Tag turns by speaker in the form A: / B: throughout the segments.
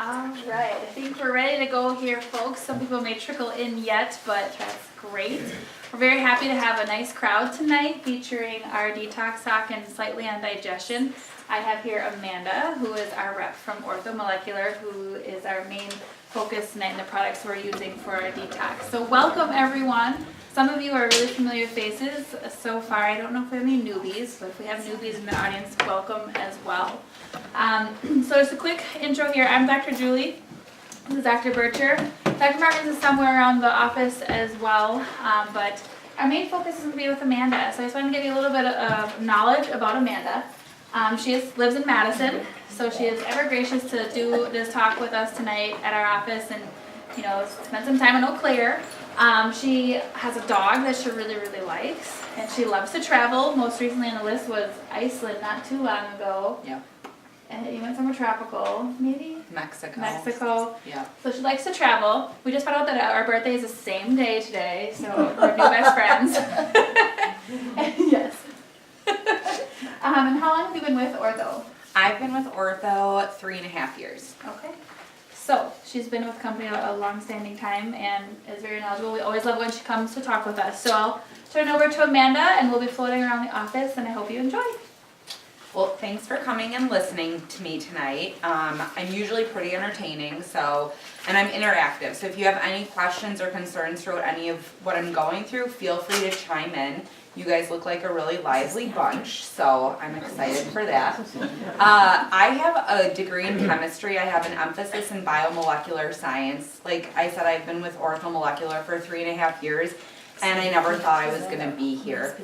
A: All right, I think we're ready to go here, folks. Some people may trickle in yet, but that's great. We're very happy to have a nice crowd tonight featuring our Detox Talk and Slightly on Digestion. I have here Amanda, who is our rep from Ortho Molecular, who is our main focus tonight in the products we're using for our detox. So welcome, everyone. Some of you are really familiar faces so far. I don't know if we have any newbies, but if we have newbies in the audience, welcome as well. So just a quick intro here. I'm Dr. Julie. This is Dr. Bircher. Dr. Martins is somewhere around the office as well, but our main focus is going to be with Amanda. So I just want to give you a little bit of knowledge about Amanda. She lives in Madison, so she is ever gracious to do this talk with us tonight at our office and, spend some time in Eau Claire. She has a dog that she really, really likes, and she loves to travel. Most recently on the list was Iceland not too long ago.
B: Yep.
A: And you went somewhere tropical, maybe?
B: Mexico. Yeah.
A: So she likes to travel. We just found out that our birthday is the same day today, so we're new best friends. Yes. And how long have you been with Ortho?
B: I've been with Ortho 3.5 years.
A: Okay. So she's been with the company a long-standing time and is very knowledgeable. We always love when she comes to talk with us. So I'll turn it over to Amanda, and we'll be floating around the office, and I hope you enjoy.
B: Well, thanks for coming and listening to me tonight. I'm usually pretty entertaining, and I'm interactive. So if you have any questions or concerns throughout any of what I'm going through, feel free to chime in. You guys look like a really lively bunch, so I'm excited for that. I have a degree in chemistry. I have an emphasis in biomolecular science. Like I said, I've been with Ortho Molecular for 3.5 years, and I never thought I was going to be here.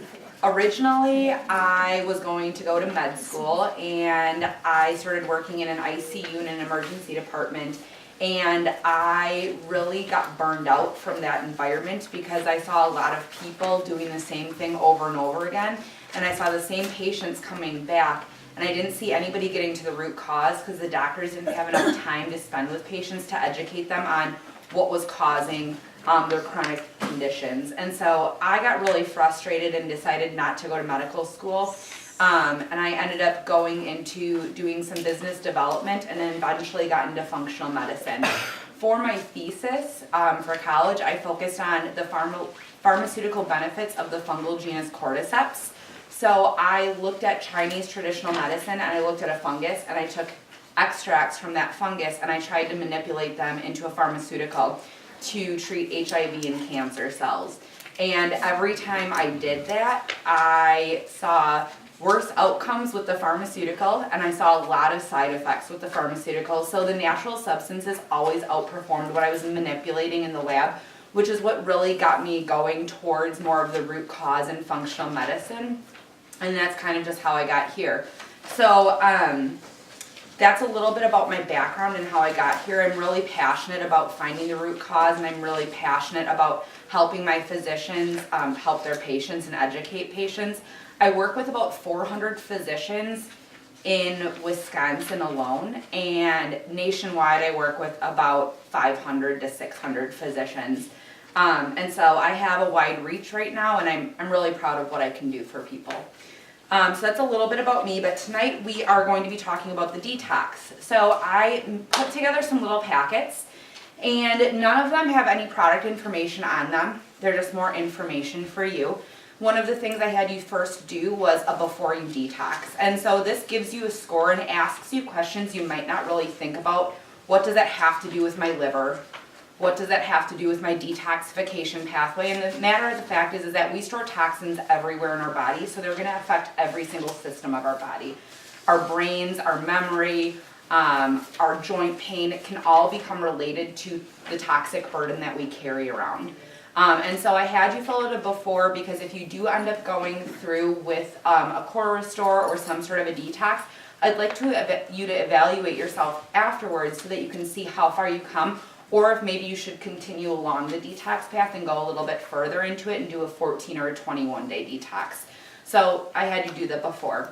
B: Originally, I was going to go to med school, and I started working in an ICU in an emergency department, and I really got burned out from that environment because I saw a lot of people doing the same thing over and over again, and I saw the same patients coming back, and I didn't see anybody getting to the root cause because the doctors didn't have enough time to spend with patients to educate them on what was causing their chronic conditions. And so I got really frustrated and decided not to go to medical school. And I ended up going into doing some business development and then eventually got into functional medicine. For my thesis for college, I focused on the pharmaceutical benefits of the fungal genus Cordyceps. So I looked at Chinese traditional medicine, and I looked at a fungus, and I took extracts from that fungus and I tried to manipulate them into a pharmaceutical to treat HIV and cancer cells. And every time I did that, I saw worse outcomes with the pharmaceutical, and I saw a lot of side effects with the pharmaceutical. So the natural substances always outperformed what I was manipulating in the lab, which is what really got me going towards more of the root cause and functional medicine. And that's kind of just how I got here. So that's a little bit about my background and how I got here. I'm really passionate about finding the root cause, and I'm really passionate about helping my physicians help their patients and educate patients. I work with about 400 physicians in Wisconsin alone, and nationwide I work with about 500 to 600 physicians. And so I have a wide reach right now, and I'm really proud of what I can do for people. So that's a little bit about me, but tonight we are going to be talking about the detox. So I put together some little packets, and none of them have any product information on them. They're just more information for you. One of the things I had you first do was a before you detox. And so this gives you a score and asks you questions you might not really think about. What does that have to do with my liver? What does that have to do with my detoxification pathway? And the matter of the fact is that we store toxins everywhere in our body, so they're gonna affect every single system of our body. Our brains, our memory, our joint pain, it can all become related to the toxic burden that we carry around. And so I had you fill out a before, because if you do end up going through with a core restore or some sort of a detox, I'd like you to evaluate yourself afterwards so that you can see how far you come, or if maybe you should continue along the detox path and go a little bit further into it and do a 14 or a 21-day detox. So I had you do the before.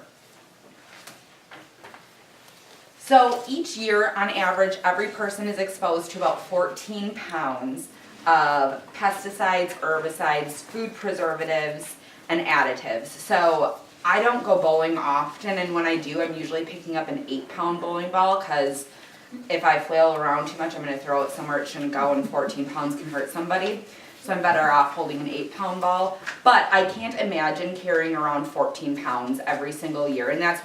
B: So each year, on average, every person is exposed to about 14 pounds of pesticides, herbicides, food preservatives, and additives. So I don't go bowling often, and when I do, I'm usually picking up an 8-pound bowling ball because if I flail around too much, I'm gonna throw it somewhere it shouldn't go, and 14 pounds can hurt somebody. So I'm better off holding an 8-pound ball. But I can't imagine carrying around 14 pounds every single year, and that's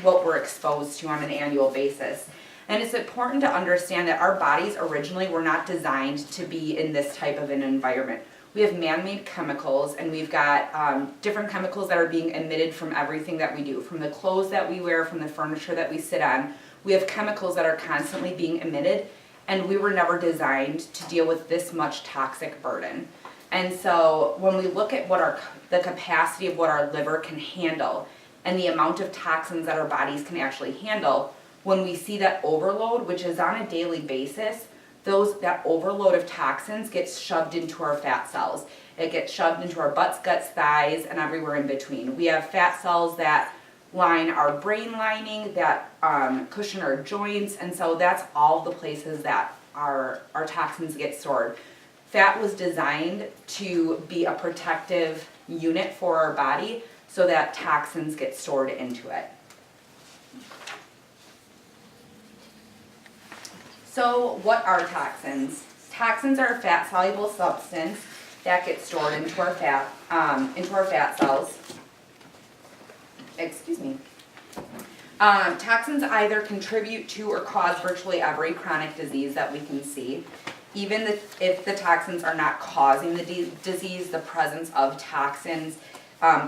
B: what we're exposed to on an annual basis. And it's important to understand that our bodies originally were not designed to be in this type of an environment. We have man-made chemicals, and we've got different chemicals that are being emitted from everything that we do, from the clothes that we wear, from the furniture that we sit on. We have chemicals that are constantly being emitted, and we were never designed to deal with this much toxic burden. And so when we look at what the capacity of what our liver can handle and the amount of toxins that our bodies can actually handle, when we see that overload, which is on a daily basis, that overload of toxins gets shoved into our fat cells. It gets shoved into our butts, guts, thighs, and everywhere in between. We have fat cells that line our brain lining, that cushion our joints, and so that's all the places that our toxins get stored. Fat was designed to be a protective unit for our body so that toxins get stored into it. So what are toxins? Toxins are a fat-soluble substance that gets stored into our fat cells. Excuse me. Toxins either contribute to or cause virtually every chronic disease that we can see. Even if the toxins are not causing the disease, the presence of toxins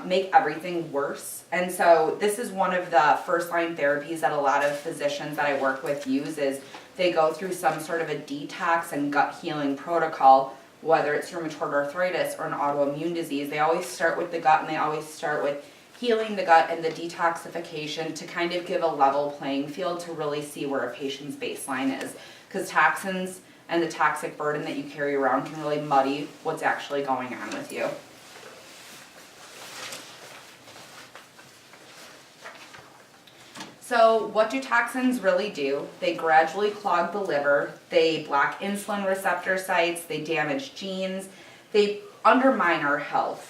B: make everything worse. And so this is one of the first-line therapies that a lot of physicians that I work with use. Is they go through some sort of a detox and gut healing protocol, whether it's rheumatoid arthritis or an autoimmune disease. They always start with the gut, and they always start with healing the gut and the detoxification to kind of give a level playing field to really see where a patient's baseline is. Because toxins and the toxic burden that you carry around can really muddy what's actually going on with you. So what do toxins really do? They gradually clog the liver, they block insulin receptor sites, they damage genes, they undermine our health.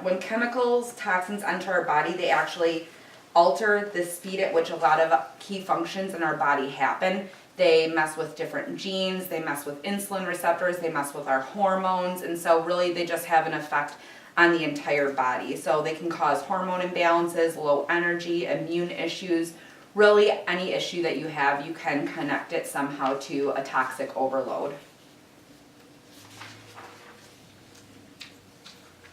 B: When toxins enter our body, they actually alter the speed at which a lot of key functions in our body happen. They mess with different genes, they mess with insulin receptors, they mess with our hormones, and so really they just have an effect on the entire body. So they can cause hormone imbalances, low energy, immune issues. Really, any issue that you have, you can connect it somehow to a toxic overload.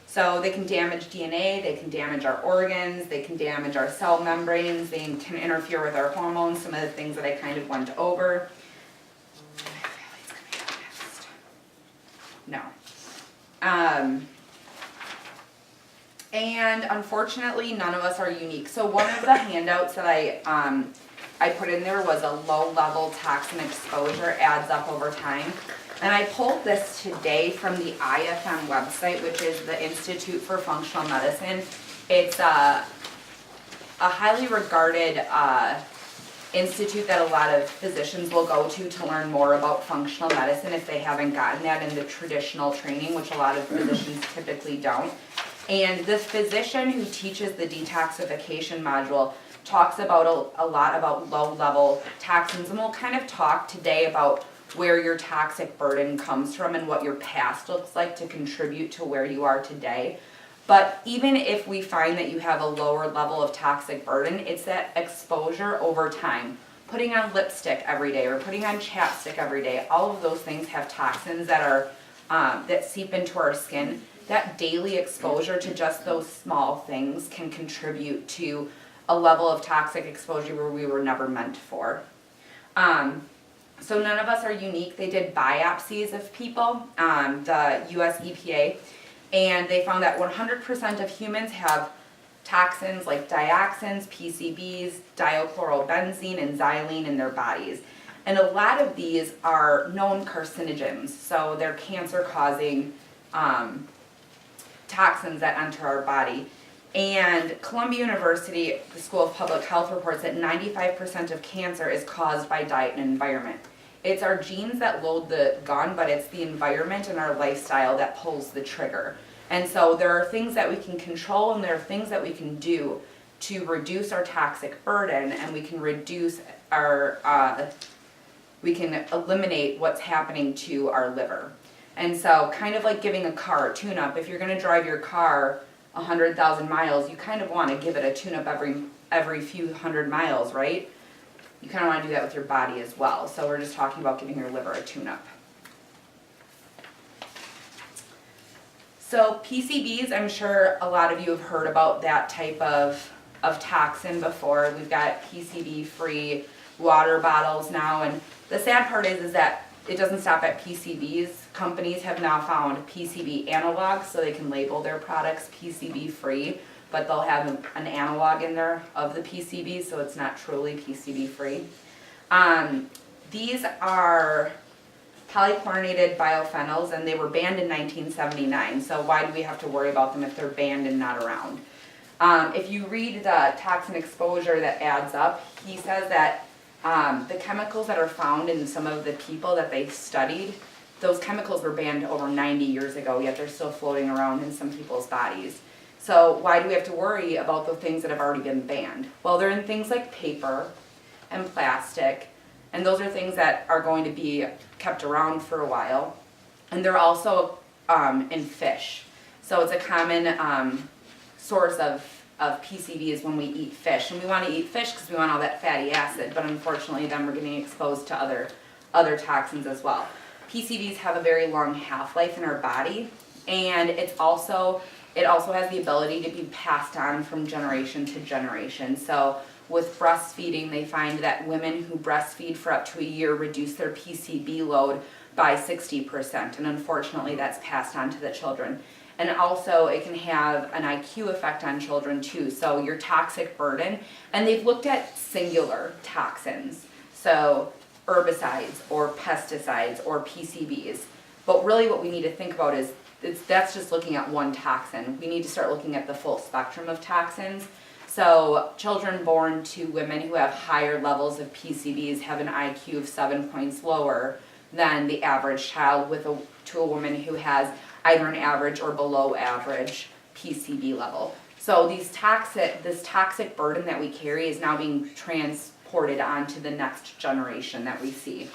B: So they can damage DNA, they can damage our organs, they can damage our cell membranes, they can interfere with our hormones, some of the things that I kind of went over. No. And unfortunately, none of us are unique. So one of the handouts that I put in there was a low-level toxin exposure adds up over time. And I pulled this today from the IFM website, which is the Institute for Functional Medicine. It's a highly regarded institute that a lot of physicians will go to learn more about functional medicine if they haven't gotten that in the traditional training, which a lot of physicians typically don't. And the physician who teaches the detoxification module talks about a lot about low-level toxins, and we'll kind of talk today about where your toxic burden comes from and what your past looks like to contribute to where you are today. But even if we find that you have a lower level of toxic burden, it's that exposure over time. Putting on lipstick every day or putting on chapstick every day, all of those things have toxins that are that seep into our skin. That daily exposure to just those small things can contribute to a level of toxic exposure where we were never meant for. So none of us are unique. They did biopsies of people, the US EPA, and they found that 100% of humans have toxins like dioxins, PCBs, diachlorobenzene, and xylene in their bodies. And a lot of these are known carcinogens, so they're cancer-causing toxins that enter our body. And Columbia University, the School of Public Health, reports that 95% of cancer is caused by diet and environment. It's our genes that load the gun, but it's the environment and our lifestyle that pulls the trigger. And so there are things that we can control and there are things that we can do to reduce our toxic burden, and we can reduce our we can eliminate what's happening to our liver. And so kind of like giving a car a tune-up, if you're gonna drive your car 100,000 miles, you kind of wanna give it a tune-up every few hundred miles, right? You kind of wanna do that with your body as well. So we're just talking about giving your liver a tune-up. So PCBs, I'm sure a lot of you have heard about that type of toxin before. We've got PCB-free water bottles now, and the sad part is that it doesn't stop at PCBs. Companies have now found PCB analogs, so they can label their products PCB-free, but they'll have an analog in there of the PCB, so it's not truly PCB-free. These are polychlorinated biphenyls, and they were banned in 1979, so why do we have to worry about them if they're banned and not around? If you read the toxin exposure that adds up, he says that the chemicals that are found in some of the people that they studied, those chemicals were banned over 90 years ago, yet they're still floating around in some people's bodies. So why do we have to worry about the things that have already been banned? Well, they're in things like paper and plastic, and those are things that are going to be kept around for a while. And they're also in fish. So it's a common source of PCBs when we eat fish. And we want to eat fish because we want all that fatty acid, but unfortunately then we're getting exposed to other toxins as well. PCBs have a very long half-life in our body, and it also has the ability to be passed on from generation to generation. So with breastfeeding, they find that women who breastfeed for up to a year reduce their PCB load by 60%, and unfortunately that's passed on to the children. And also it can have an IQ effect on children too, so your toxic burden, and they've looked at singular toxins, so herbicides or pesticides or PCBs, but really what we need to think about is that's just looking at one toxin. We need to start looking at the full spectrum of toxins. So children born to women who have higher levels of PCBs have an IQ of 7 points lower than the average child to a woman who has either an average or below average PCB level. So this toxic burden that we carry is now being transported onto the next generation that we see.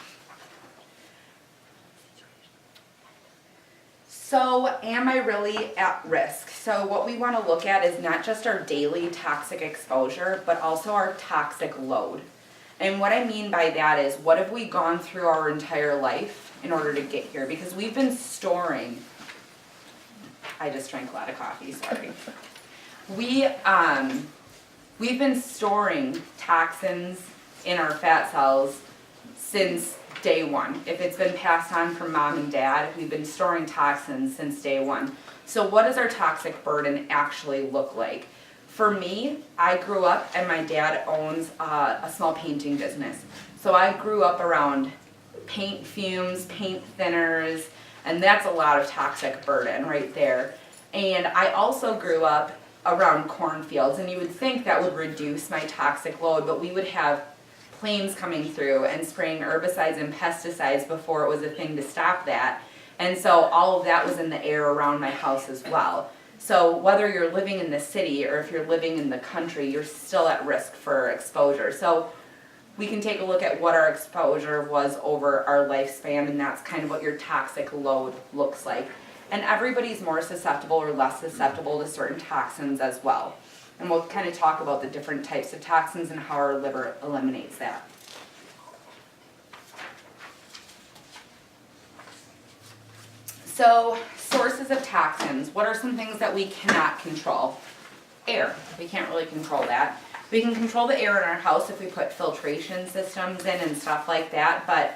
B: So am I really at risk? So what we want to look at is not just our daily toxic exposure, but also our toxic load. And what I mean by that is, what have we gone through our entire life in order to get here? Because we've been storing, I just drank a lot of coffee, sorry. We've been storing toxins in our fat cells since day one. If it's been passed on from mom and dad, we've been storing toxins since day one. So what does our toxic burden actually look like? For me, I grew up and my dad owns a small painting business. So I grew up around paint fumes, paint thinners, and that's a lot of toxic burden right there. And I also grew up around cornfields, and you would think that would reduce my toxic load, but we would have planes coming through and spraying herbicides and pesticides before it was a thing to stop that. And so all of that was in the air around my house as well. So whether you're living in the city or if you're living in the country, you're still at risk for exposure. So we can take a look at what our exposure was over our lifespan, and that's kind of what your toxic load looks like. And everybody's more susceptible or less susceptible to certain toxins as well. And we'll kind of talk about the different types of toxins and how our liver eliminates that. So, sources of toxins. What are some things that we cannot control? Air. We can't really control that. We can control the air in our house if we put filtration systems in and stuff like that, but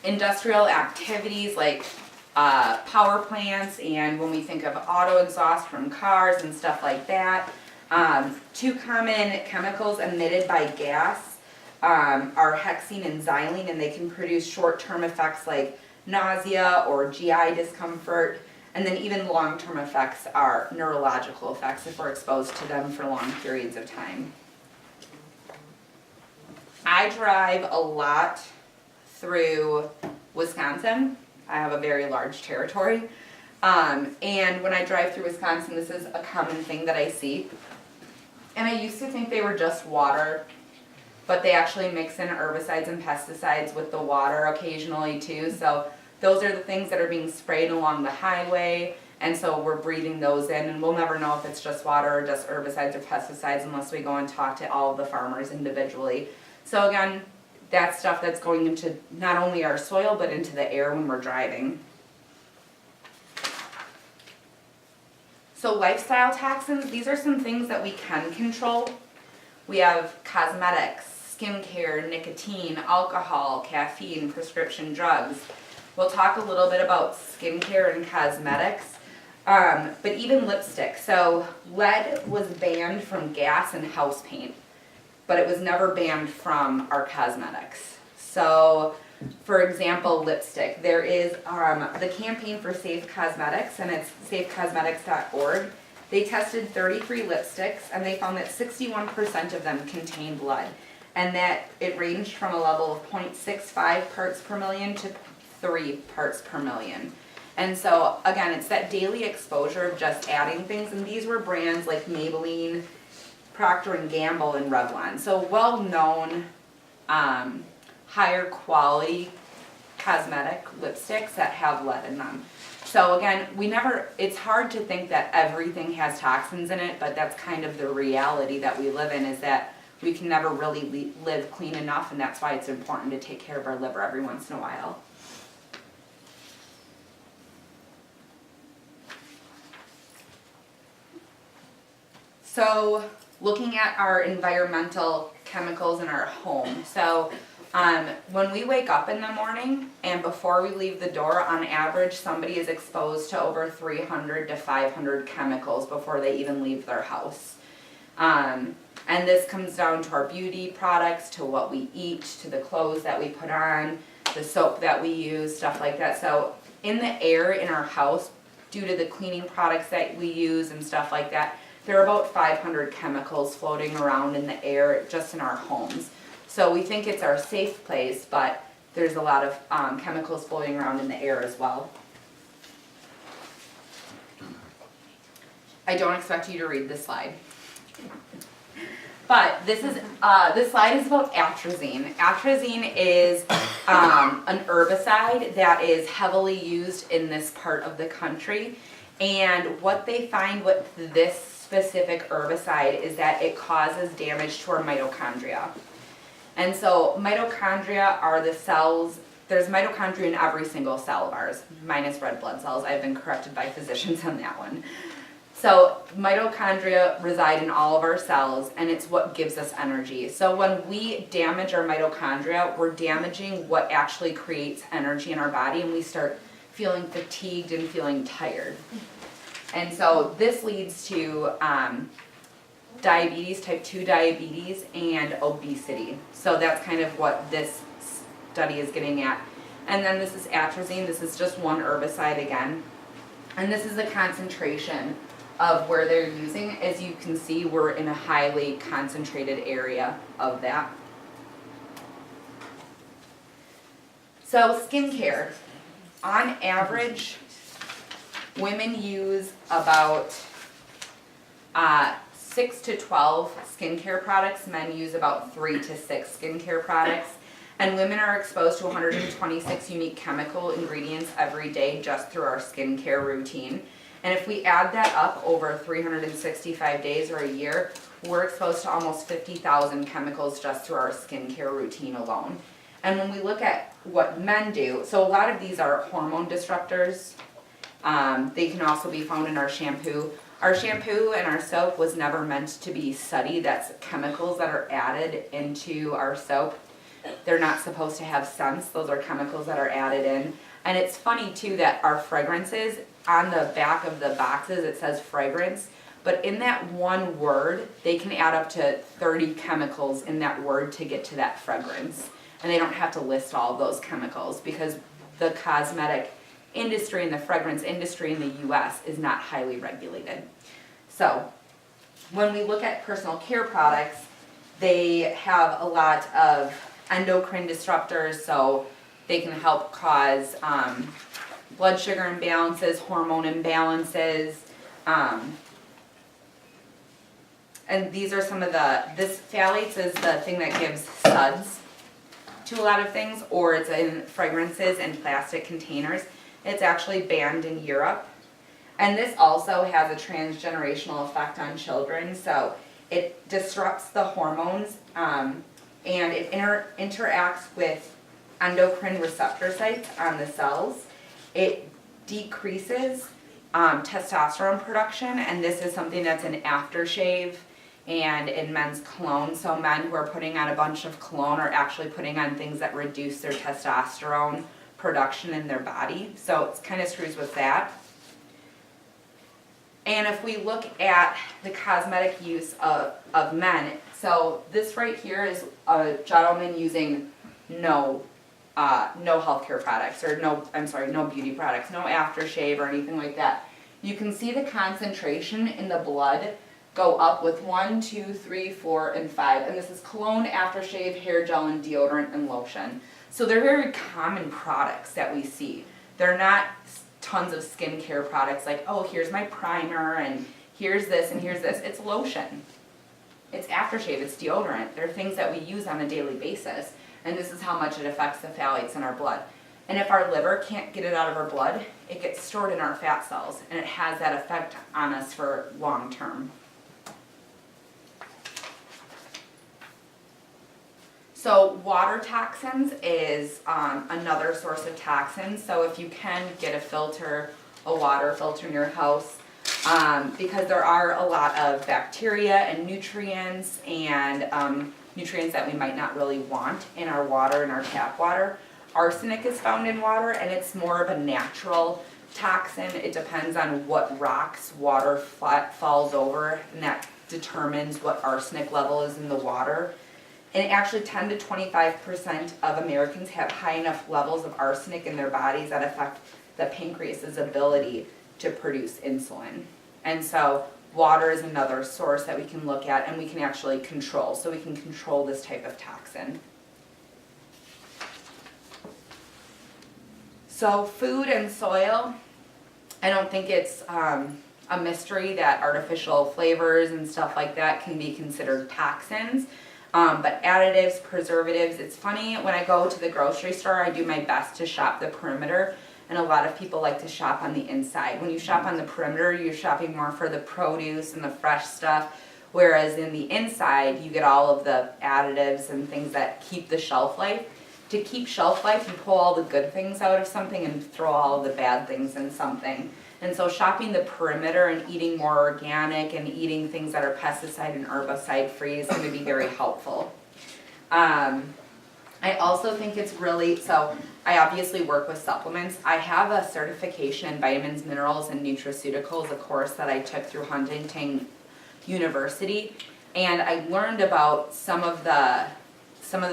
B: industrial activities like power plants, and when we think of auto exhaust from cars and stuff like that. Two common chemicals emitted by gas are hexene and xylene, and they can produce short-term effects like nausea or GI discomfort, and then even long-term effects are neurological effects if we're exposed to them for long periods of time. I drive a lot through Wisconsin. I have a very large territory, and when I drive through Wisconsin, this is a common thing that I see. And I used to think they were just water but they actually mix in herbicides and pesticides with the water occasionally too. So those are the things that are being sprayed along the highway, and so we're breathing those in, and we'll never know if it's just water or just herbicides or pesticides unless we go and talk to all of the farmers individually. So again, that's stuff that's going into not only our soil but into the air when we're driving. So lifestyle toxins, these are some things that we can control. We have cosmetics, skincare, nicotine, alcohol, caffeine, prescription drugs. We'll talk a little bit about skincare and cosmetics, but even lipstick. So lead was banned from gas and house paint, but it was never banned from our cosmetics. So for example, lipstick. There is the campaign for Safe Cosmetics, and it's safecosmetics.org. They tested 33 lipsticks, and they found that 61% of them contained lead, and that it ranged from a level of 0.65 parts per million to 3 parts per million. And so again, it's that daily exposure of just adding things, and these were brands like Maybelline, Procter & Gamble, and Revlon. So well-known, higher quality cosmetic lipsticks that have lead in them. So again, it's hard to think that everything has toxins in it, but that's kind of the reality that we live in, is that we can never really live clean enough, and that's why it's important to take care of our liver every once in a while. So looking at our environmental chemicals in our home. So when we wake up in the morning and before we leave the door, on average, somebody is exposed to over 300 to 500 chemicals before they even leave their house. And this comes down to our beauty products, to what we eat, to the clothes that we put on, the soap that we use, stuff like that. So in the air in our house, due to the cleaning products that we use and stuff like that, there are about 500 chemicals floating around in the air just in our homes. So we think it's our safe place, but there's a lot of chemicals floating around in the air as well. I don't expect you to read this slide. But this slide is about atrazine. Atrazine is an herbicide that is heavily used in this part of the country. And what they find with this specific herbicide is that it causes damage to our mitochondria. And so mitochondria are the cells, there's mitochondria in every single cell of ours, minus red blood cells. I've been corrected by physicians on that one. So mitochondria reside in all of our cells, and it's what gives us energy. So when we damage our mitochondria, we're damaging what actually creates energy in our body, and we start feeling fatigued and feeling tired. And so this leads to diabetes, type 2 diabetes, and obesity. So that's kind of what this study is getting at. And then this is atrazine. This is just one herbicide again. And this is the concentration of where they're using. As you can see, we're in a highly concentrated area of that. So skincare. On average, women use about 6 to 12 skincare products. Men use about 3 to 6 skincare products. And women are exposed to 126 unique chemical ingredients every day just through our skincare routine. And if we add that up over 365 days or a year, we're exposed to almost 50,000 chemicals just through our skincare routine alone. And when we look at what men do, so a lot of these are hormone disruptors. They can also be found in our shampoo. Our shampoo and our soap was never meant to be studied. That's chemicals that are added into our soap. They're not supposed to have scents. Those are chemicals that are added in. And it's funny too that our fragrances, on the back of the boxes it says fragrance, but in that one word, they can add up to 30 chemicals in that word to get to that fragrance. And they don't have to list all of those chemicals because the cosmetic industry and the fragrance industry in the US is not highly regulated. So when we look at personal care products, they have a lot of endocrine disruptors, so they can help cause blood sugar imbalances, hormone imbalances, and these are some of this phthalates is the thing that gives suds to a lot of things, or it's in fragrances and plastic containers. It's actually banned in Europe. And this also has a transgenerational effect on children, so it disrupts the hormones and it interacts with endocrine receptor sites on the cells. It decreases testosterone production, and this is something that's in aftershave and in men's cologne. So men who are putting on a bunch of cologne are actually putting on things that reduce their testosterone production in their body. So it kind of screws with that. And if we look at the cosmetic use of men, so this right here is a gentleman using no healthcare products, or no beauty products, no aftershave or anything like that. You can see the concentration in the blood go up with 1, 2, 3, 4, and 5. And this is cologne, aftershave, hair gel, and deodorant, and lotion. So they're very common products that we see. They're not tons of skincare products like, oh, here's my primer, and here's this, and here's this. It's lotion. It's aftershave, it's deodorant. They're things that we use on a daily basis. And this is how much it affects the phthalates in our blood. And if our liver can't get it out of our blood, it gets stored in our fat cells, and it has that effect on us for long term. So water toxins is another source of toxins. So if you can get a water filter in your house, because there are a lot of bacteria and nutrients that we might not really want in our water, in our tap water. Arsenic is found in water, and it's more of a natural toxin. It depends on what rocks water falls over, and that determines what arsenic level is in the water. And actually 10 to 25% of Americans have high enough levels of arsenic in their bodies that affect the pancreas's ability to produce insulin. And so water is another source that we can look at and we can actually control. So we can control this type of toxin. So food and soil, I don't think it's a mystery that artificial flavors and stuff like that can be considered toxins. But additives, preservatives, it's funny, when I go to the grocery store, I do my best to shop the perimeter, and a lot of people like to shop on the inside. When you shop on the perimeter, you're shopping more for the produce and the fresh stuff, whereas in the inside, you get all of the additives and things that keep the shelf life. To keep shelf life, you pull all the good things out of something and throw all of the bad things in something. And so shopping the perimeter and eating more organic and eating things that are pesticide and herbicide free is going to be very helpful. I also think it's really, so I obviously work with supplements. I have a certification in vitamins, minerals, and nutraceuticals, a course that I took through Huntington University. And I learned about some of the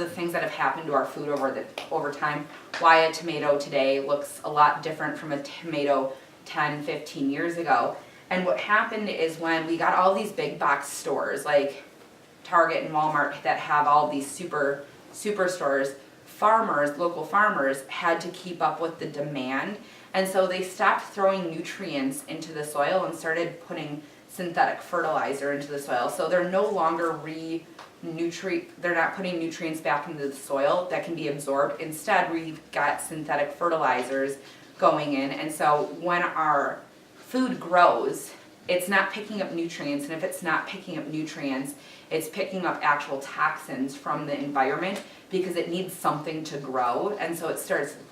B: things that have happened to our food over time. Why a tomato today looks a lot different from a tomato 10, 15 years ago. And what happened is when we got all these big box stores like Target and Walmart that have all these superstores, local farmers had to keep up with the demand. And so they stopped throwing nutrients into the soil and started putting synthetic fertilizer into the soil. So they're no longer they're not putting nutrients back into the soil that can be absorbed. Instead, we've got synthetic fertilizers going in, and so when our food grows, it's not picking up nutrients, and if it's not picking up nutrients, it's picking up actual toxins from the environment because it needs something to grow, and so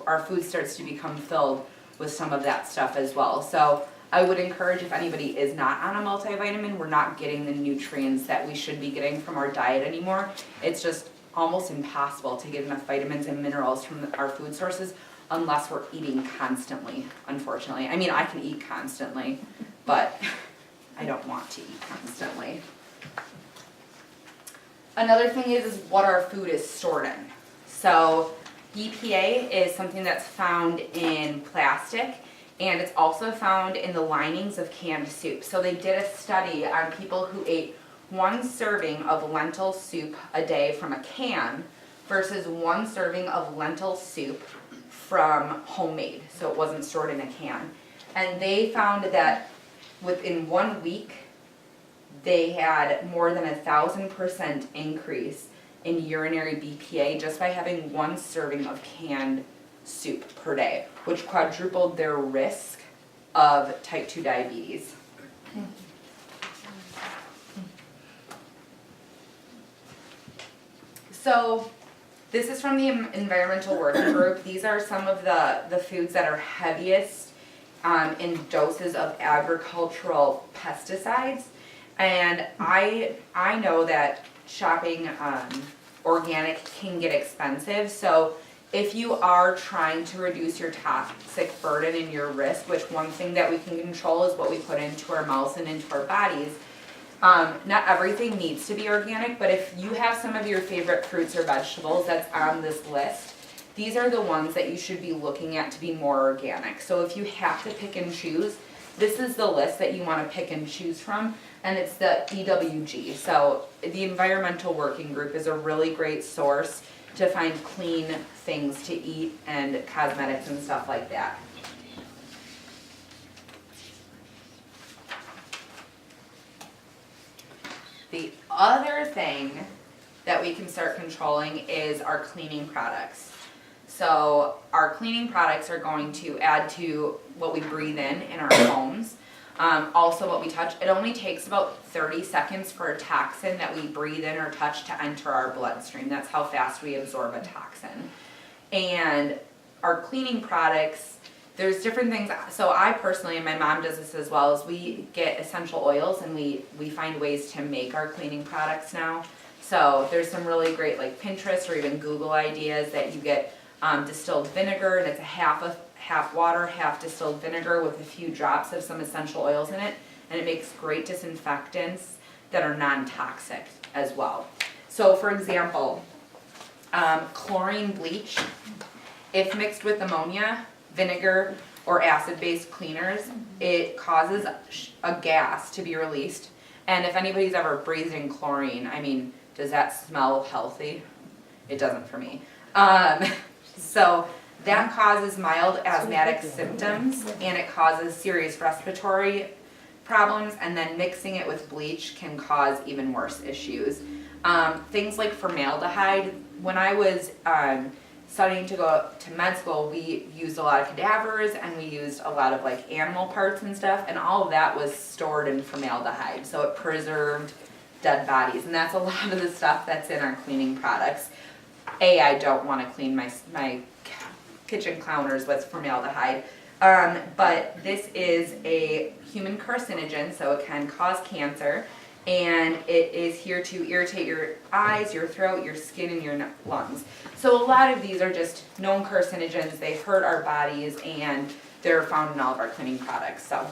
B: our food starts to become filled with some of that stuff as well. So I would encourage, if anybody is not on a multivitamin, we're not getting the nutrients that we should be getting from our diet anymore. It's just almost impossible to get enough vitamins and minerals from our food sources unless we're eating constantly, unfortunately. I mean, I can eat constantly, but I don't want to eat constantly. Another thing is what our food is stored in. So BPA is something that's found in plastic, and it's also found in the linings of canned soup. So they did a study on people who ate 1 serving of lentil soup a day from a can versus 1 serving of lentil soup from homemade, so it wasn't stored in a can. And they found that within 1 week, they had more than 1,000% increase in urinary BPA just by having one serving of canned soup per day, which quadrupled their risk of type 2 diabetes. So this is from the Environmental Working Group. These are some of the foods that are heaviest in doses of agricultural pesticides. And I know that shopping organic can get expensive. So if you are trying to reduce your toxic burden and your risk, which one thing that we can control is what we put into our mouths and into our bodies, not everything needs to be organic, but if you have some of your favorite fruits or vegetables that's on this list, these are the ones that you should be looking at to be more organic. So if you have to pick and choose, this is the list that you want to pick and choose from, and it's the EWG. So the Environmental Working Group is a really great source to find clean things to eat and cosmetics and stuff like that. The other thing that we can start controlling is our cleaning products. So our cleaning products are going to add to what we breathe in our homes. Also what we touch. It only takes about 30 seconds for a toxin that we breathe in or touch to enter our bloodstream. That's how fast we absorb a toxin. And our cleaning products, there's different things. So I personally, and my mom does this as well, is we get essential oils and we find ways to make our cleaning products now. So there's some really great like Pinterest or even Google ideas that you get distilled vinegar, and it's a half water, half distilled vinegar with a few drops of some essential oils in it, and it makes great disinfectants that are non-toxic as well. So for example, chlorine bleach, if mixed with ammonia, vinegar, or acid-based cleaners, it causes a gas to be released. And if anybody's ever breathed in chlorine, I mean, does that smell healthy? It doesn't for me. So that causes mild asthmatic symptoms, and it causes serious respiratory problems, and then mixing it with bleach can cause even worse issues. Things like formaldehyde. When I was studying to go to med school, we used a lot of cadavers and we used a lot of like animal parts and stuff, and all of that was stored in formaldehyde, so it preserved dead bodies, and that's a lot of the stuff that's in our cleaning products. I don't want to clean my kitchen counters with formaldehyde, but this is a human carcinogen, so it can cause cancer, and it is here to irritate your eyes, your throat, your skin, and your lungs. So a lot of these are just known carcinogens. They hurt our bodies, and they're found in all of our cleaning products. So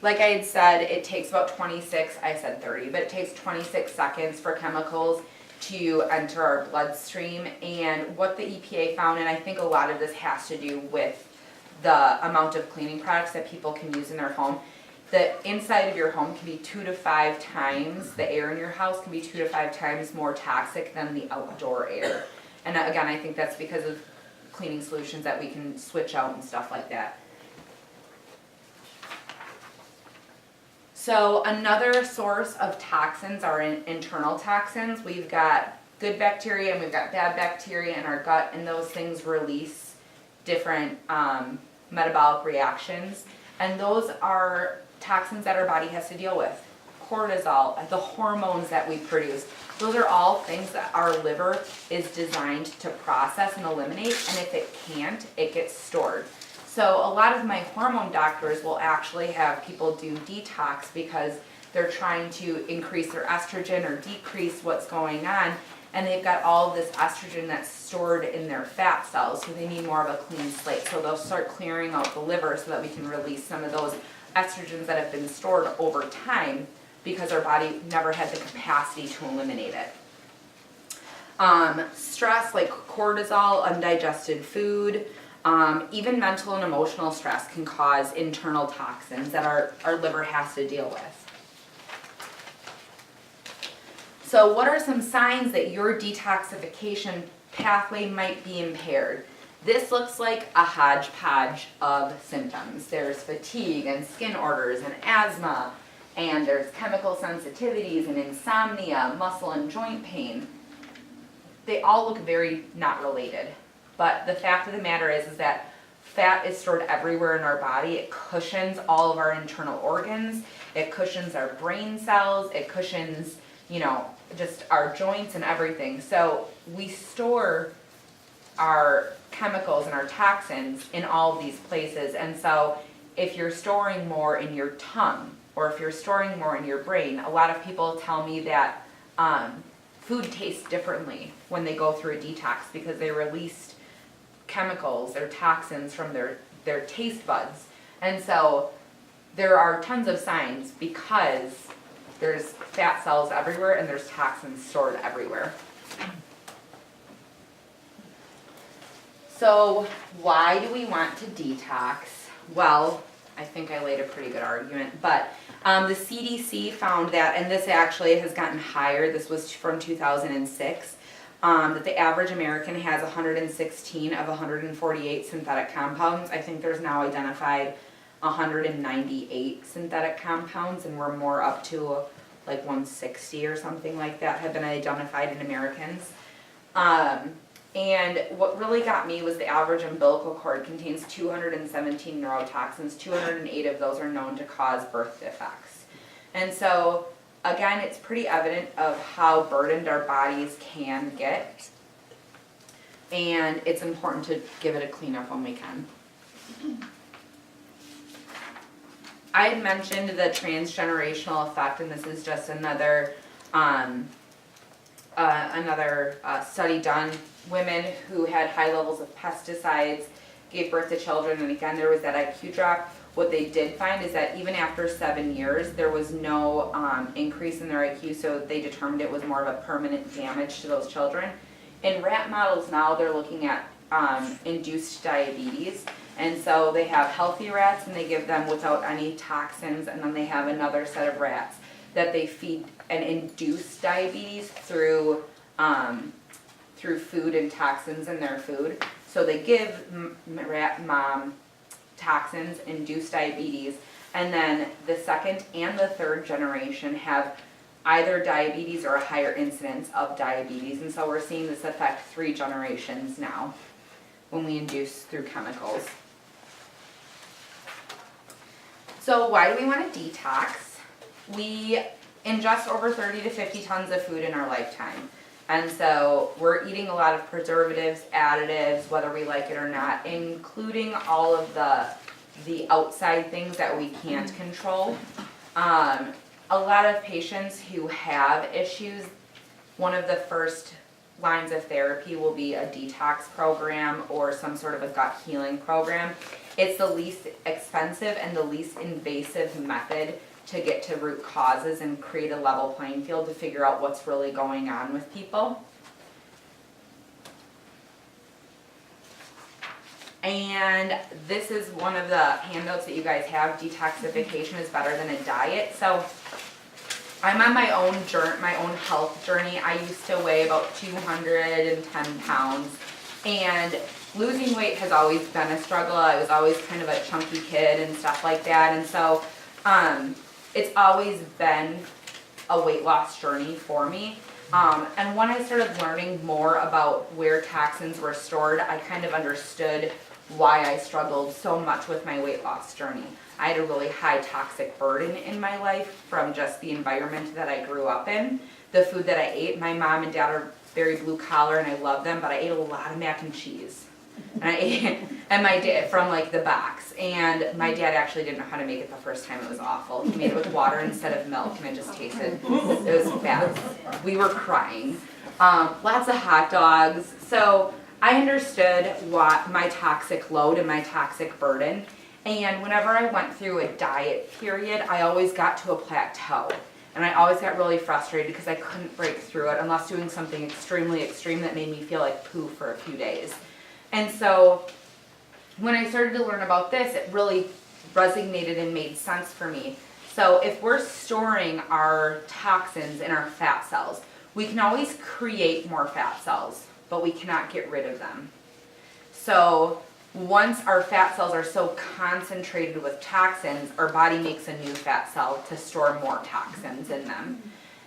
B: like I had said, it takes about 26, I said 30, but it takes 26 seconds for chemicals to enter our bloodstream. And what the EPA found, and I think a lot of this has to do with the amount of cleaning products that people can use in their home. The inside of your home can be 2 to 5 times, the air in your house can be 2 to 5 times more toxic than the outdoor air. And again, I think that's because of cleaning solutions that we can switch out and stuff like that. So another source of toxins are internal toxins. We've got good bacteria and we've got bad bacteria in our gut, and those things release different metabolic reactions. And those are toxins that our body has to deal with. Cortisol, the hormones that we produce, those are all things that our liver is designed to process and eliminate, and if it can't, it gets stored. So a lot of my hormone doctors will actually have people do detox because they're trying to increase their estrogen or decrease what's going on, and they've got all of this estrogen that's stored in their fat cells, so they need more of a clean slate. So they'll start clearing out the liver so that we can release some of those estrogens that have been stored over time because our body never had the capacity to eliminate it. Stress like cortisol, undigested food, even mental and emotional stress can cause internal toxins that our liver has to deal with. So what are some signs that your detoxification pathway might be impaired? This looks like a hodgepodge of symptoms. There's fatigue and skin orders and asthma and there's chemical sensitivities and insomnia, muscle and joint pain. They all look very not related. But the fact of the matter is that fat is stored everywhere in our body. It cushions all of our internal organs. It cushions our brain cells. It cushions, just our joints and everything. So we store our chemicals and our toxins in all of these places. And so if you're storing more in your tongue, or if you're storing more in your brain, a lot of people tell me that food tastes differently when they go through a detox because they released chemicals or toxins from their taste buds. And so there are tons of signs because there's fat cells everywhere and there's toxins stored everywhere. So why do we want to detox? Well, I think I laid a pretty good argument, but the CDC found that, and this actually has gotten higher, this was from 2006, that the average American has 116 of 148 synthetic compounds. I think there's now identified 198 synthetic compounds, and we're more up to like 160 or something like that have been identified in Americans. And what really got me was the average umbilical cord contains 217 neurotoxins. 208 of those are known to cause birth defects. And so, again, it's pretty evident of how burdened our bodies can get. And it's important to give it a cleanup when we can. I had mentioned the transgenerational effect, and this is just another study done. Women who had high levels of pesticides gave birth to children, and again there was that IQ drop. What they did find is that even after 7 years, there was no increase in their IQ, so they determined it was more of a permanent damage to those children. In rat models now, they're looking at induced diabetes, and so they have healthy rats and they give them without any toxins, and then they have another set of rats that they feed and induce diabetes through food and toxins in their food. So they give rat mom toxins, induce diabetes, and then the second and the third generation have either diabetes or a higher incidence of diabetes. And so we're seeing this affect 3 generations now when we induce through chemicals. So why do we want to detox? We ingest over 30 to 50 tons of food in our lifetime. And so we're eating a lot of preservatives, additives, whether we like it or not, including all of the outside things that we can't control. A lot of patients who have issues, one of the first lines of therapy will be a detox program or some sort of a gut healing program. It's the least expensive and the least invasive method to get to root causes and create a level playing field to figure out what's really going on with people. And this is one of the handouts that you guys have. Detoxification is better than a diet. So I'm on my own health journey. I used to weigh about 210 pounds, and losing weight has always been a struggle. I was always kind of a chunky kid and stuff like that, and so it's always been a weight loss journey for me. And when I started learning more about where toxins were stored, I kind of understood why I struggled so much with my weight loss journey. I had a really high toxic burden in my life from just the environment that I grew up in. The food that I ate, my mom and dad are very blue collar and I love them, but I ate a lot of mac and cheese. And my dad from like the box, and my dad actually didn't know how to make it the first time. It was awful. He made it with water instead of milk, and it just tasted, it was bad. We were crying. Lots of hot dogs. So I understood what my toxic load and my toxic burden, and whenever I went through a diet period, I always got to a plateau. And I always got really frustrated because I couldn't break through it unless doing something extremely extreme that made me feel like poo for a few days. And so when I started to learn about this, it really resonated and made sense for me. So if we're storing our toxins in our fat cells, we can always create more fat cells, but we cannot get rid of them. So once our fat cells are so concentrated with toxins, our body makes a new fat cell to store more toxins in them.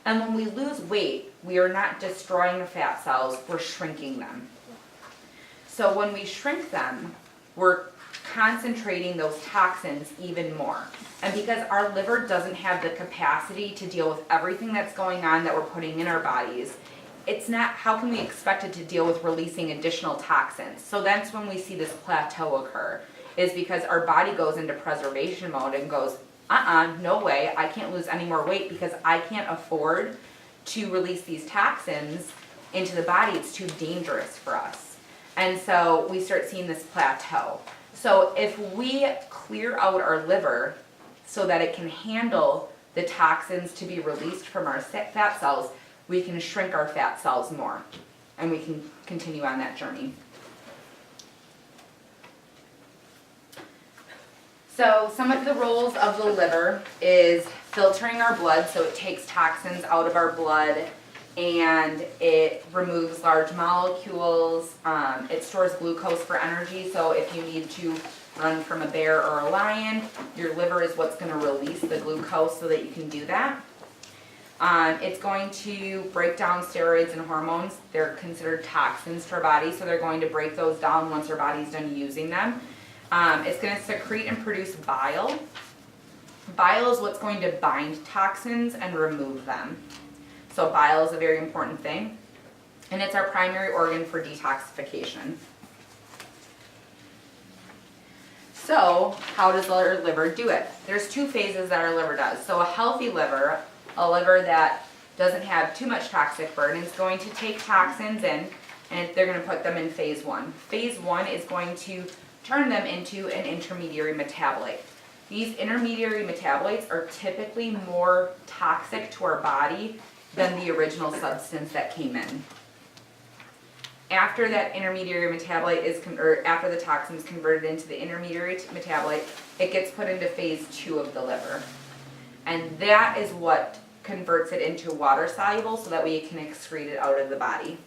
B: And when we lose weight, we are not destroying the fat cells, we're shrinking them. So when we shrink them, we're concentrating those toxins even more. And because our liver doesn't have the capacity to deal with everything that's going on that we're putting in our bodies, it's not, how can we expect it to deal with releasing additional toxins? So that's when we see this plateau occur, is because our body goes into preservation mode and goes, no way, I can't lose any more weight because I can't afford to release these toxins into the body. It's too dangerous for us. And so we start seeing this plateau. So if we clear out our liver so that it can handle the toxins to be released from our fat cells, we can shrink our fat cells more, and we can continue on that journey. So some of the roles of the liver is filtering our blood, so it takes toxins out of our blood, and it removes large molecules. It stores glucose for energy, so if you need to run from a bear or a lion, your liver is what's going to release the glucose so that you can do that. It's going to break down steroids and hormones. They're considered toxins to our body, so they're going to break those down once our body's done using them. It's going to secrete and produce bile. Bile is what's going to bind toxins and remove them. So bile is a very important thing, and it's our primary organ for detoxification. So how does our liver do it? There's two phases that our liver does. So a healthy liver, a liver that doesn't have too much toxic burden, is going to take toxins in, and they're going to put them in phase one. Phase one is going to turn them into an intermediary metabolite. These intermediary metabolites are typically more toxic to our body than the original substance that came in. After that intermediary metabolite or after the toxin is converted into the intermediary metabolite, it gets put into phase two of the liver. And that is what converts it into water soluble so that we can excrete it out of the body.